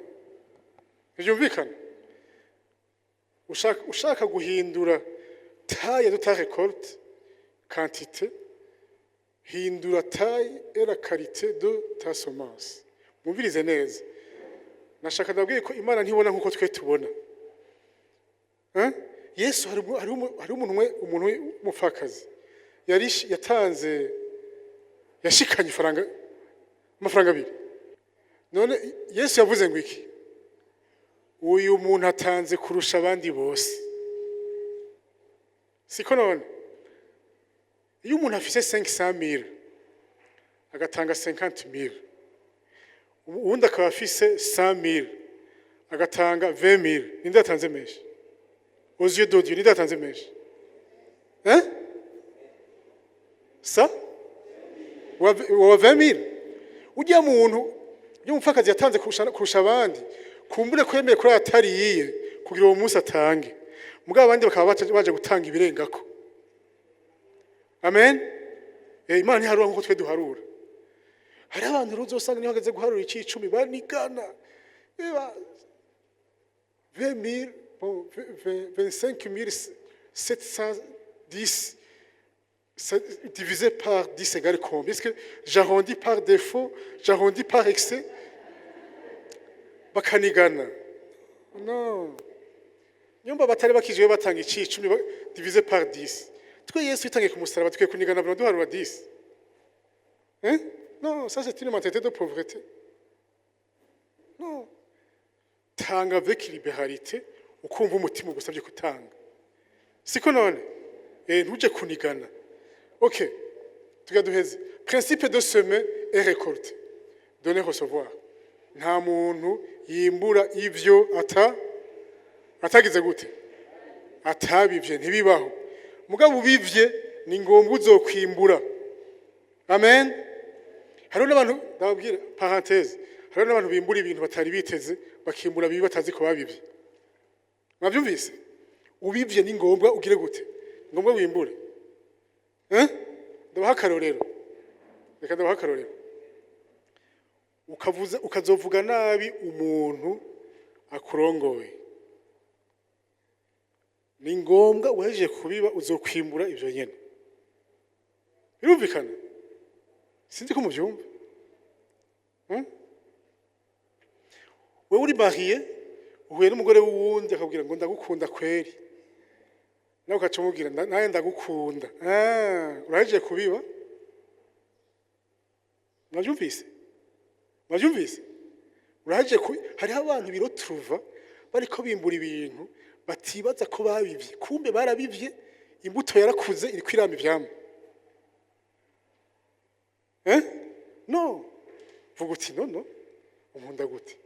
Ntibyumvikana. ushaka guhindura taille de ta récolte, quantité, hindura taille et la qualité de ta semence. Mumvirize neza. Nashaka ndabwiye ko Imana ntibona nkuko twe tubona. Yesu hari umuntu w'umupfakazi yatanze yashikanye amafaranga abiri. None Yesu yavuze ngo iki? Uyu muntu atanze kurusha abandi bose. Siko none iyo umuntu afise 500,000 agatanga 50,000, uwundi akaba afise 100,000 agatanga 20,000, ninde atanze menshi? Aux yeux de Dieu, ninde atanze menshi? Ça wa 20,000. Ujya muntu y'umupfakazi yatanze kurusha abandi, kumbure kwemeye kuri atariye kugira uwo munsi atange. Mugabo abandi bakaba baje gutanga ibirengako. Amen. Imana ntiharura nkuko twe duharura. Hari abantu ruzosanga niho hageze guharura iki 10 banigana. 20,000, 25,710 divisé par 10 égale combien? Est-ce que j'arrondis par défaut, j'arrondis par excès? Bakanigana. Non. Nyumba batari bakijwe batanga iki 10 divisé par 10. Twe Yesu itangiye kumusaraba twe kunigana bano duharura 10. Non, ça c'est une mentalité de pauvreté. Non. Tanga avec libéralité, ukumva umutima ugusabye kutanga. Siko none? Ntuje kunigana. OK. Tugaduheze. Principe de semer et récolter. Donner, recevoir. Nta muntu yimbura ivyo atagize gute? Atabivye ntibibaho. Mugabo ubivye ni ngombwa uzokwimbura. Amen. Hariho n'abantu ndababwira parenthèse. Hariho n'abantu bimbura ibintu batari biteze bakimbura bibi batazi ko babivye. Mwabyumvise? Ubivye ni ngombwa ugire gute? Ngombwa wimbure. Ndabaha akarorero. Reka ndabaha akarorero. Ukazovuga nabi umuntu akurongoye. Ni ngombwa uhejeje kubiba uzokwimbura ivyo nyene. Birumvikana? Sinzi ko muvyumva. Wewe uri marié, uhuye n'umugore w'uwundi akabwira ngo ndagukunda kweri. Nawe ukacumubwira naye ndagukunda. Urahejeje kubiba? Mwavyumvise? Mwavyumvise? Urahejeje hariho abantu birotruva bariko bimbura ibintu batibaza ko babivye. Kumbe barabivye, imbuto yarakuze iri kwiramba ivyamwa. No. Vuga uti no. Unkunda gute?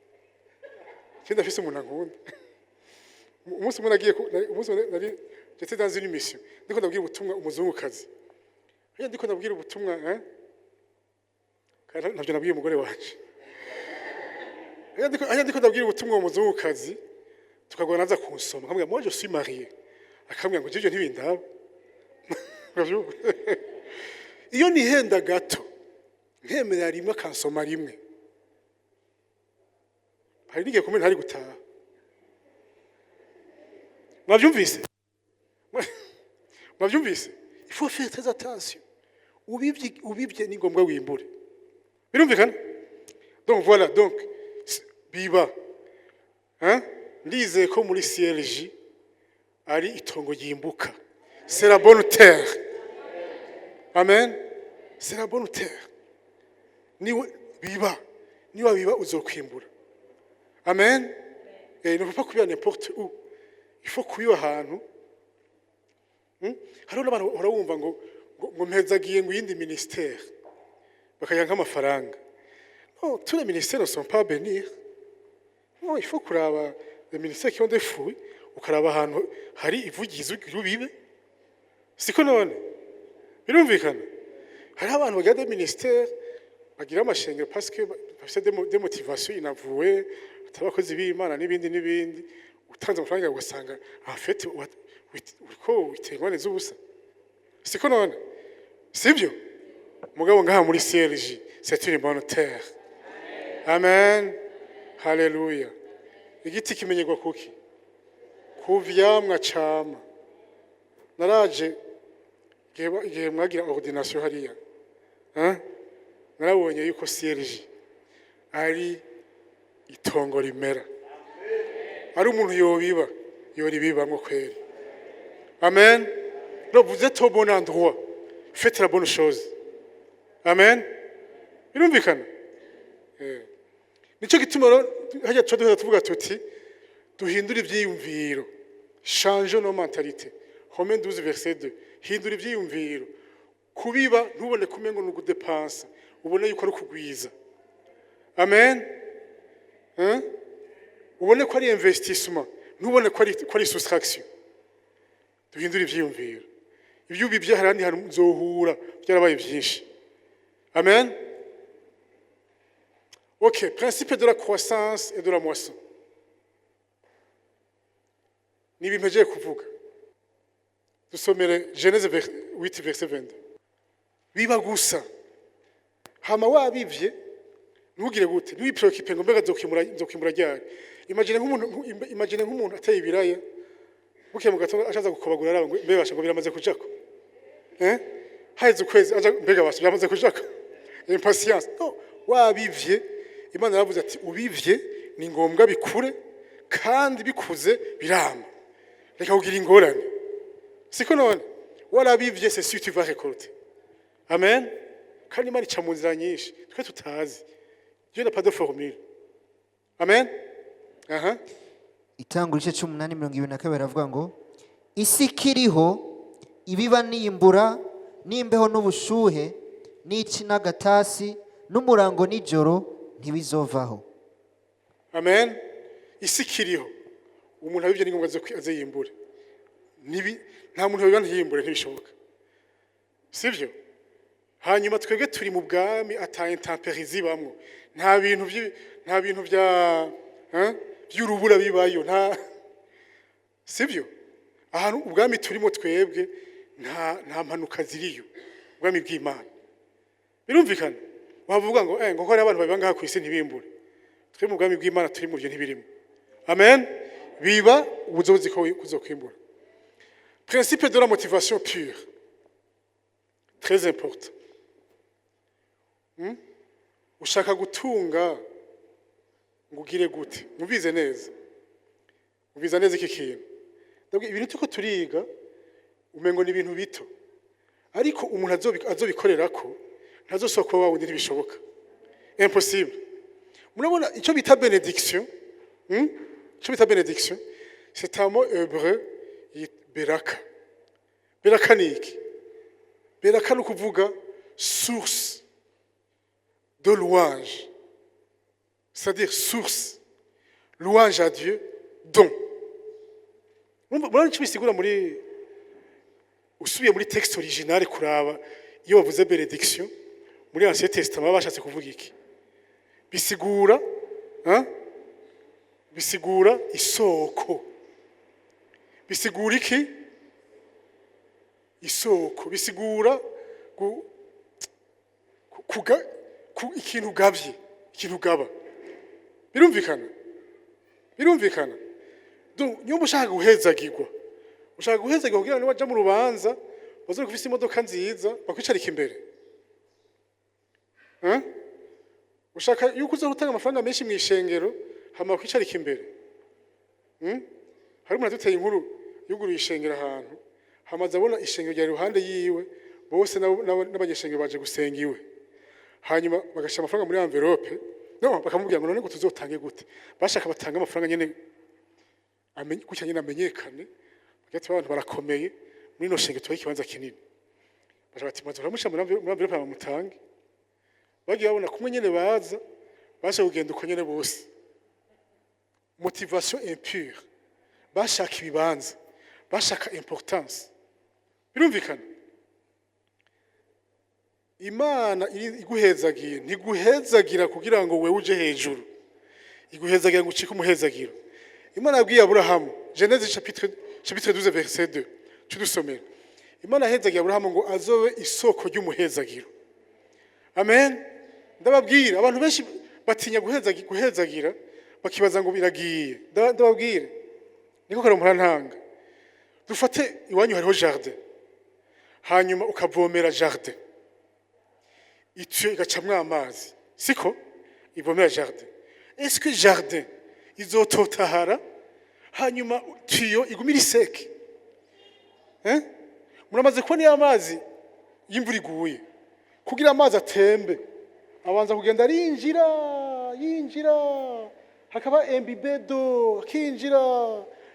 Kenda afise umuntu ankunda. Umunsi nari j'étais dans une mission. Ndiko ndabwira ubutumwa umuzungukazi. Ndiko ndabwira ubutumwa kandi nabyo nabwiye umugore wanje. Ndiko ndabwira ubutumwa umuzungukazi tukagona naza kunsoma. Nkamubwira moi je suis marié. Akambwira ngo jeje ntibindaba. Iyo nihenda gato nkemera rimwe akansoma rimwe. Hari n'igihe kumenya ntari gutaha. Mwabyumvise? Mwabyumvise? Il faut faire très attention. Ubibye ni ngombwa wimbure. Birumvikana? Donc voilà, donc biba. Ndize ko muri CLJ ari itongo yimbuka. C'est la bonne terre. Amen. C'est la bonne terre. Niba biba uzokwimbura. Amen. Et il ne faut pas courir n'importe où. Il faut courir ahantu. Hariho n'abantu urabumva ngo mpezagiye ngo yindi ministère. Bakayanka amafaranga. Non, tous les ministères ne sont pas bénis. Non, il faut kuraba les ministères qui ont des fruits, ukaraba ahantu hari ivugizo rubibe. Siko none. Birumvikana. Hari abantu bagira des ministères bagira amashenge parce que bafite des motivations inavouées, atabakozi b'Imana n'ibindi utanze amafaranga ugasanga en fait uko witengwa neza ubusa. Siko none. Sibyo? Mugabo ngaha muri CLJ, c'est une bonne terre. Amen. Hallelujah. Igiti kimenyerwa kuki? ku vyamwa cama. Naraje igihe mwagira ordination hariya, narabonye yuko CRG ari itongo rimera, ari umuntu yoribibamwo kweri. Amen. Donc vous êtes au bon endroit, faites la bonne chose. Amen. Birumvikana. Nico gituma hajya tuvuga tuti duhindura ivyiyumviro, change nos mentalités. Romains 12 verset 2. Hindura ivyiyumviro, kubiba ntubone kumengo no kudepansa, ubone yuko ari kugwiza. Amen. Ubone ko ari investissement, ntubone ko ari soustraction. Duhindura ivyiyumviro. Ibyo ubibye harandi nzohura byarabaye byinshi. Amen. Ok, principe de la croissance et de la moisson. Nibimejeye kuvuga. Dusomere Genèse 8 verset 22. Biba gusa. Hama wabivye ntugire gute? Ntiwipreocupe ngo mbega nzokimura ryari. Imagine nk'umuntu ateye ibiraya. Buke mu gatondo ashaza gukobagura araba ngo mbebasha ngo biramaze kujako. Haize ukwezi aja mbega basha biramaze kujako. Impatience. No, wabivye Imana yaravuze ati ubivye ni ngombwa bikure kandi bikuze birama. Reka kugira ingorane. Siko none warabivye c'est sûr tu vas récolter. Amen. Kandi Imana ica mu nzira nyinshi twe tutazi. Dieu n'a pas de formule. Amen. Itangura igice 8:22 aravuga ngo isi kiriho ibiba nimbura nimbeho n'ubushuhe n'ici n'agatasi n'umurango n'ijoro ntibizovaho. Amen. Isi kiriho umuntu abivye ni ngombwa aze yimbure. Nta muntu wiba ntiyimbure ntibishoboka. Sivyo? Hanyuma twebwe turi mu bwami ata intempéries zibamwo. Nta bintu bya by'urubura bibayo sivyo? Ahantu ubwami turimo twebwe nta mpanuka ziriyo. Ubwami bw'Imana. Birumvikana? Wavuga ngo ngo hore abantu babiba ngaha ku isi ntibimbure. Twe mu bwami bw'Imana turi mu byo ntibirimo. Amen. Biba ubuzozi ko kuzokwimbura. Principe de la motivation pure. Très important. Ushaka gutunga ngugire gute? Mubize neza. Mubiza neza iki kintu. Ndabwo ibintu tuko turiga umengo ni ibintu bito. Ariko umuntu azobikorerako ntazosokwa wawe ntibishoboka. Impossible. Murabona icyo bita bénédiction? Icyo bita bénédiction? C'est un mot hébreu beraka. Beraka ni iki? Beraka no kuvuga source de louange. C'est-à-dire source, louange à Dieu, don. Murabona icyo bisigura muri usubiye muri texte original kuraba iyo bavuze bénédiction muri Ancien Testament bashatse kuvuga iki? Bisigura bisigura isoko. Bisigura iki? Isoko. Bisigura ikintu gavye, ikintu gaba. Birumvikana? Birumvikana? Donc niyo ushaka guhezagirwa. Ushaka guhezagirwa kugira ngo waje mu rubanza bazo kufisa imodoka nziza bakwicarika imbere. Ushaka yuko uza gutanga amafaranga menshi mu ishengero hama bakwicarika imbere. Hari umuntu duteye inkuru yuguru ishengero ahantu hamaze abona ishengero rya ruhande yiwe bose n'abanyeshengero baje gusenga iwe. Hanyuma bagashira amafaranga muri envelope no bakamubwira ngo none ngo tuzotange gute? Bashaka batanga amafaranga nyene kuki nyene amenyekane bagati abantu barakomeye muri no shengero twa ikibanza kinini. Bashaka bati muramusha muri envelope bamutange. Bagiye babona kumwe nyene baza basha kugenda uko nyene bose. Motivation impure. Bashaka ibibanza, bashaka importance. Birumvikana? Imana iguhezagira, ntiguhezagira kugira ngo wewe uje hejuru. Iguhezagira ngo ucike umuhezagiro. Imana yabwiye Abrahamu, Genèse chapitre 12 verset 2. Tudusomera. Imana yahezagira Abrahamu ngo azobe isoko ry'umuhezagiro. Amen. Ndababwira abantu benshi batinya guhezagira bakibaza ngo biragiye. Ndababwira niko karamura ntanga. Dufate iwanyu hariho jardin, hanyuma ukavomera jardin, itiyo igacamwo amazi, siko ivomera jardin. Est-ce que jardin izototahara hanyuma tiyo igumira iseke? Muramaze kubona iyo amazi y'imvura iguye, kugira amazi atembe abanza kugenda yinjira hakaba embibedo akinjira,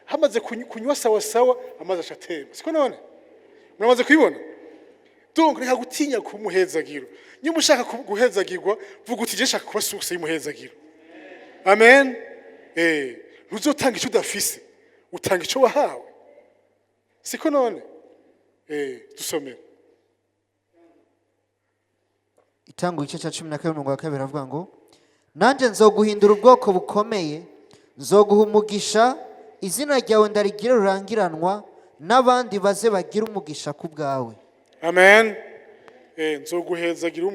hamaze kunywa sawa sawa amazi acatemba, siko none muramaze kubibona. Donc reka gutinya kumuhezagiro, nyuma ushaka guhezagirwa vuga uti je shaka kuba source y'umuhezagiro. Amen. Ntuzotanga icyo udafise, utanga icyo wahawe, siko none. Dusomere Itango igice cya 12:2 avuga ngo, nanjye nzoguhindura ubwoko bukomeye, nzoguha umugisha, izina ryawe ndarigira rurangiranwa, n'abandi baze bagira umugisha ku bwawe. Amen. Nzoguhezagira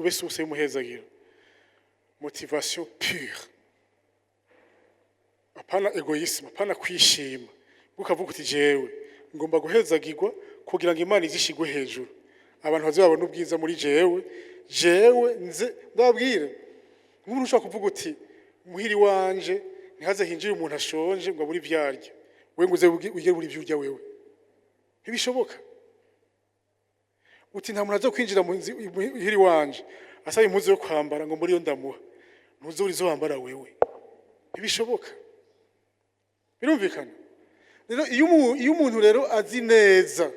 ube source y'umuhezagiro. Motivation pure, apana egoisme, apana kwishima ukavuga uti jewe ngomba guhezagirwa kugira ngo Imana izishigwe hejuru, abantu bazabona ubwiza muri jewe nze ndabwire. Umuntu ushaka kuvuga uti muhiri wanje ntihaze hinjira umuntu ashonje ngo muri vyarya, we nguze ugere muri vyurya wewe, ntibishoboka. Uti nta muntu azo kwinjira muhiri wanje asaba impuzu yo kwambara ngo muri yo ndamuha, ntuzurizo wambara wewe, ntibishoboka. Birumvikana rero iyo umuntu rero azi neza,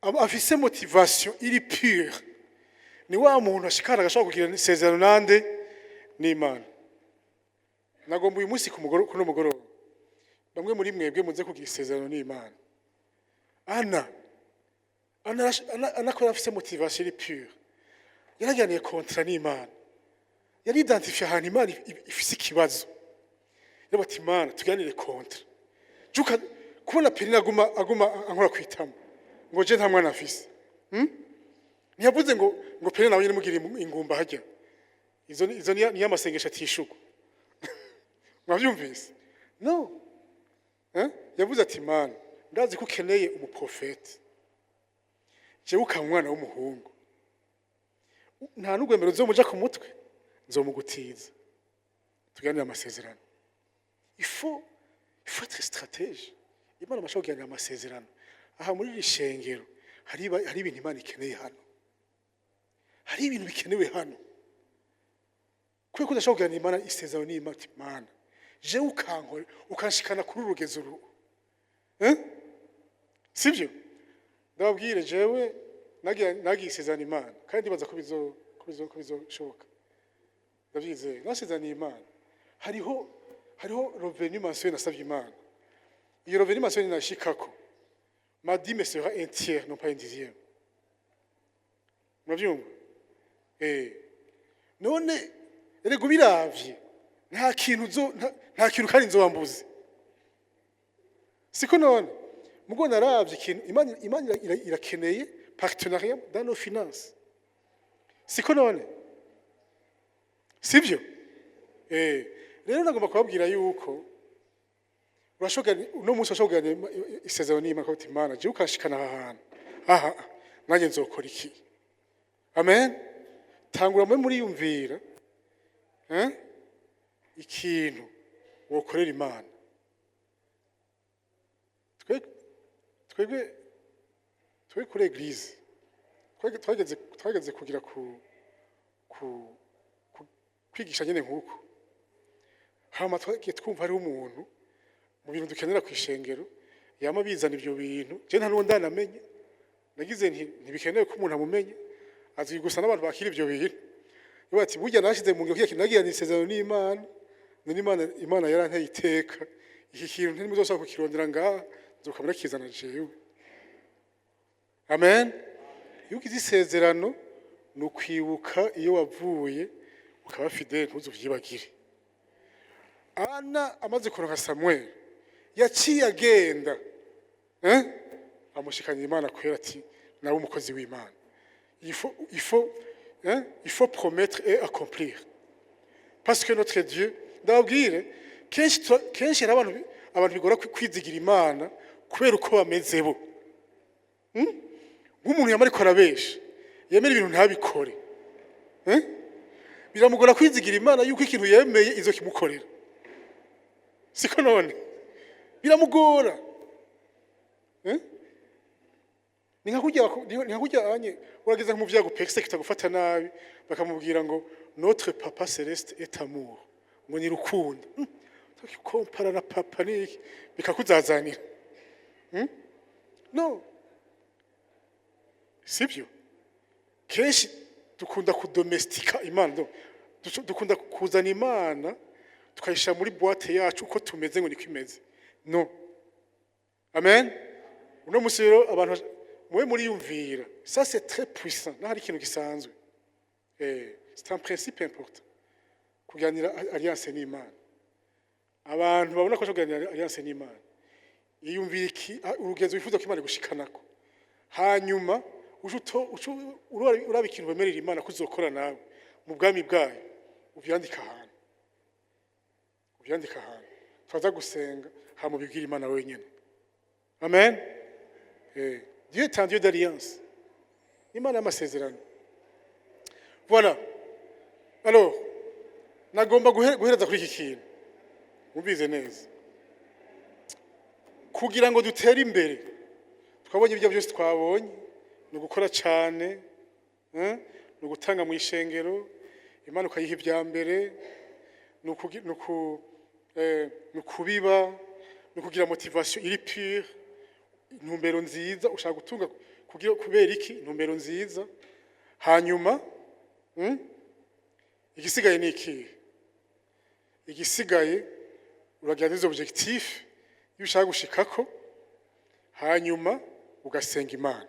afise motivation iri pure, ni wa muntu ashikara agashaka kugira isezerano nande n'Imana. Nagomba uyu munsi kuno mugoroba bamwe muri mwebwe muze kugira isezerano n'Imana. Ana ko afise motivation iri pure, yarajyaniye kontra n'Imana, yari identifiye ahantu Imana ifise ikibazo, yabati Imana tuganire kontra. Juka kubona Penina aguma ankora kwitama ngo je nta mwana afise. Ntiyavuze ngo Penina nawe nyine mugira ingumba hajya. Izo ni amasengesho atishuko. Mwavyumvise? No. Yavuze ati Imana ndazi ko ukeneye umuprofeti, jewe ukamwana w'umuhungu, nta n'ugwemero nzomuja ku mutwe, nzomugutiza tuganire amasezerano. Il faut être stratège. Imana amashaka kuganira amasezerano. Aha muri iri shengero hari ibintu Imana ikeneye hano, hari ibintu bikenewe hano. Kuko kudashaka kuganira Imana isezerano n'Imana, Imana jewe ukankora ukanshikana kuri urugezo uru, sibyo? Ndababwire jewe nagiye isezerano Imana kandi baza ko bizoshoboka. Ndabyizeye nasezerano Imana. Hariho revenu mensuel nasabye Imana. Iyo revenu mensuel nashikako, ma dîme sera un tiers, non pas un dixième. Murabyumva? None erego biravye nta kintu kandi nzobambuze, siko none mugo naravye ikintu Imana irakeneye partenariat dans nos finances, siko none, sibyo? Rero nagomba kubabwira yuko uno munsi washobora isezerano n'Imana ko Imana je ukashikana aha nanjye nzokora iki. Amen. Tangura muri yumvira ikintu wokorera Imana. Twebwe kuri eglise twageze kugira kwigisha nyene nkuko. Hama twagiye twumva hariho umuntu mu bintu dukenera kwishengero yama bizana ibyo bintu, je nta nuwo ndanamenye, nagize ntibikenewe ko umuntu amumenye, azi gusa n'abantu bakira ibyo bintu. Bati burya nashize mu ngiro kinagira nisezerano n'Imana, Imana yaranteye iteka, iki kintu ntimuzosaba kukirondera ngaha, nzokamera kizana jewe. Amen. Yuko izisezerano no kwibuka iyo wavuye ukaba fidele ntuzuvyibagire. Ana amaze kuronka Samuel yaciye agenda amushikanya Imana kwera ati nawe umukozi w'Imana. Il faut promettre et accomplir. Parce que notre Dieu, ndabwire kenshi abantu abantu bigora kwizigira imana kubera uko bameze bo. Nk'umuntu yamara ariko arabesha yemera ibintu ntabikore, biramugora kwizigira imana yuko ikintu yemeye izo kimukorera, siko none biramugora. Ni nka kurya anye urageza mu vyago pekse kitagufata nabi bakamubwira ngo notre papa céleste est amour, ngo ni rukundo. Kompara na papa niki bikakuzazanira. No, sibyo. Kenshi dukunda kudomestika imana, dukunda kuzana imana tukayisha muri boîte yacu uko tumeze ngo niko imeze. No, amen. Uno musi rero abantu mwe muri yumvira, ça c'est très puissant, nahari ikintu gisanzwe. C'est un principe important kuganira alliance n'Imana. Abantu babona ko kuganira alliance n'Imana yiyumvira iki urugezo wifuza ko Imana gushikanako, hanyuma uraba ikintu bemerera Imana kuzokora nawe mu bwami bwayo, uvyandika ahantu twaza gusenga hama bibwira Imana wenyene. Amen. Dieu est un Dieu d'alliance. Imana y'amasezerano. Voilà. Alors, nagomba guhereza kuri iki kintu. Mubize neza. Kugira ngo dutere imbere, twabonye ibyo byose twabonye, no gukora cyane, no gutanga mu ishengero, Imana ukayiha ibya mbere, no kubiba, no kugira motivation iri pure, intumbero nziza ushaka gutunga kubera iki intumbero nziza. Hanyuma igisigaye ni iki? Igisigaye uragira des objectifs iyo ushaka gushikako, hanyuma ugasenga Imana,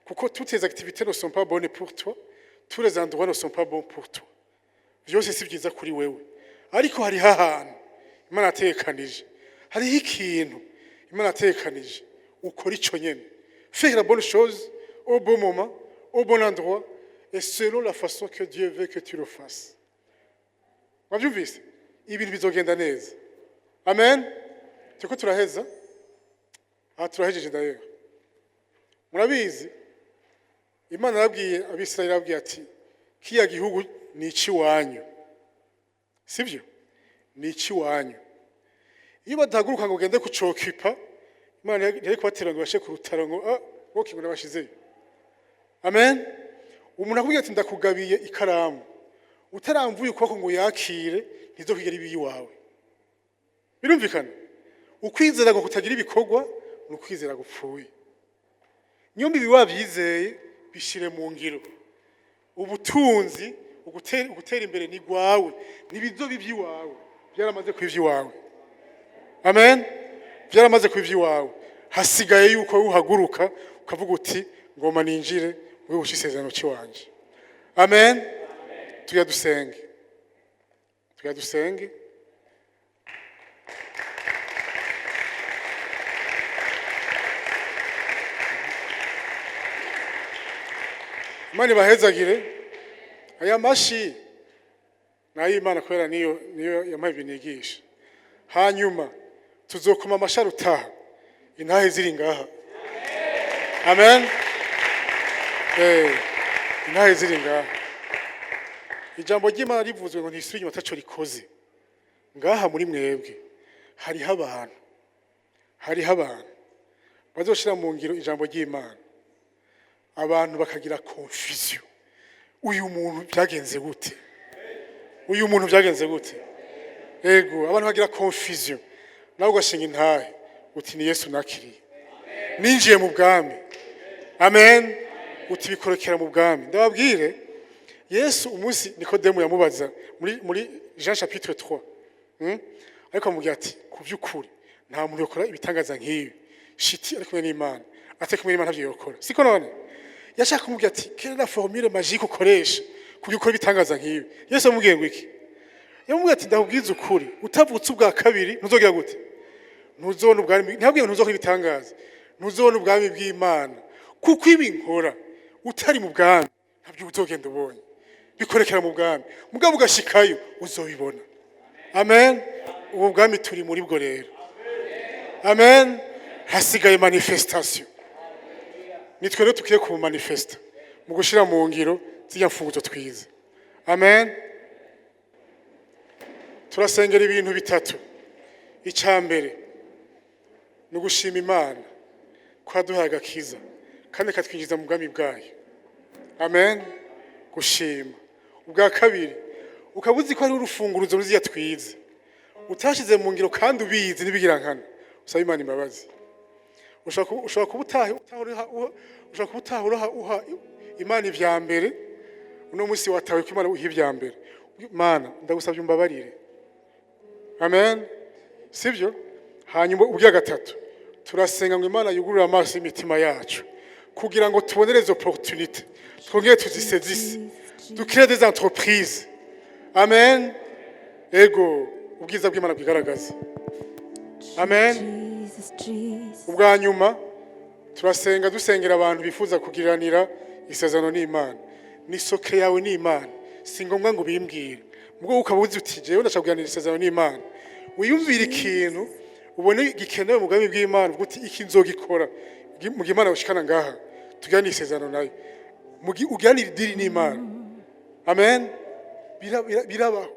kuko toutes les activités ne sont pas bonnes pour toi, tous les endroits ne sont pas bons pour toi. Byose si byiza kuri wewe, ariko hari ahantu Imana atekanije, hari ikintu Imana atekanije ukora ico nyene. Faire la bonne chose au bon moment, au bon endroit et selon la façon que Dieu veut que tu le fasses. Wabyumvise? Ibintu bizogenda neza. Amen. Tuko turaheza? Turahejeje d'ailleurs. Murabizi Imana yabwiye Abisirayeli yabwiye ati kiya gihugu ni iki wanyu. Sivyo? Ni iki wanyu. Iyo badahaguruka ngo gende kucokipa, Imana yari kubatera ngo bashe ku rutaro ngo woki ngo nabashizeyo. Amen. Umuntu akubwiye ati ndakugabiye ikaramu, utaramvuye ukuboko ngo yakire ntizokigera ibi wawe. Birumvikana? Ukwizera ngo kutagira ibikorwa ni ukwizera gupfuye. Nyombi biwabyizeye bishire mu ngiro. Ubutunzi ugutera imbere ni gwawe, nibizo bivyiwawe, byaramaze kwivyiwawe. Amen. Byaramaze kwivyiwawe. Hasigaye yuko uhaguruka ukavuga uti ngoma ninjire mu bushisezerano cy'wanje. Amen. Tuyadusenge. Imana bahezagire. Aya mashi nayo Imana kwera niyo yampaye ibinigisha. Hanyuma tuzokoma amasharuta intahe ziri ngaha. Amen. Intahe ziri ngaha. Ijambo ry'Imana rivuzwe ngo ntisubire matacho rikoze. Ngaha muri mwebwe hariho abantu bazoshira mu ngiro ijambo ry'Imana. Abantu bakagira confusion. Uyu muntu byagenze gute? Ego, abantu bagira confusion. Nawe ugashinga intahe uti ni Yesu nakiriye. Ninjiye mu bwami. Amen. Uti bikorokera mu bwami. Ndababwire Yesu umunsi Nikodemu yamubaza muri Jean chapitre 3. Ariko amubwira ati kuvyukuri nta muntu yokora ibitangaza nk'ibi. Shiti ari kumwe n'Imana. Ate kumwe n'Imana ntavyo yokora. Siko none? Yashaka kumubwira ati quelle la formule magique ukoresha kugira ukora ibitangaza nk'ibi. Yesu amubwiye ngo iki? Yamubwiye ati ndakubwiza ukuri, utavutse ubwa kabiri ntuzogira gute? Ntuzobona ubwami, ntabwiye ntuzokora ibitangaza. Ntuzobona ubwami bw'Imana. Kuko ibi nkora utari mu bwami ntabyo uzogenda ubonye. Bikorekera mu bwami. Mugabo ugashikayo uzobibona. Amen. ubu bwami turi muri bwo rero. Amen. Hasigaye manifestation. Nitwe rero tukiye ku manifesta mu gushira mu ngiro zijya mfunguzo twize. Amen. Turasengera ibintu bitatu. Icambere ni ugushima Imana ko yaduhaye agakiza kandi katwinjiza mu bwami bwayo. Amen. Gushima. Ubwa kabiri ukabuzi ko ari urufunguruzo ruziya twize utashize mu ngiro kandi ubizi nibigira nkana usaba Imana imbabazi. Ushobora kubutahura uha Imana ivya mbere uno musi watawe ko Imana uha ivya mbere. Mana ndagusabye umbabarire. Amen. Sivyo? Hanyuma ubwa gatatu turasenga ngo Imana yugurura amaso y'imitima yacu kugira ngo tubonereze opportunité twongere tuzisezise dukire des entreprises. Amen. Ego ubwiza bw'Imana bwigaragaza. Amen. Ubwa nyuma turasenga dusengera abantu bifuza kugiranira isezerano n'Imana. Ni soke yawe n'Imana. Si ngombwa ngo bimbwire. Mubwo ukabuzi uti jewe ndashaka isezerano n'Imana. Wiyumvira ikintu ubone gikenewe mu bwami bw'Imana uti iki nzogikora mu Imana ushikana ngaha tugana isezerano nayo. Uganira idiri n'Imana. Amen. Birabaho.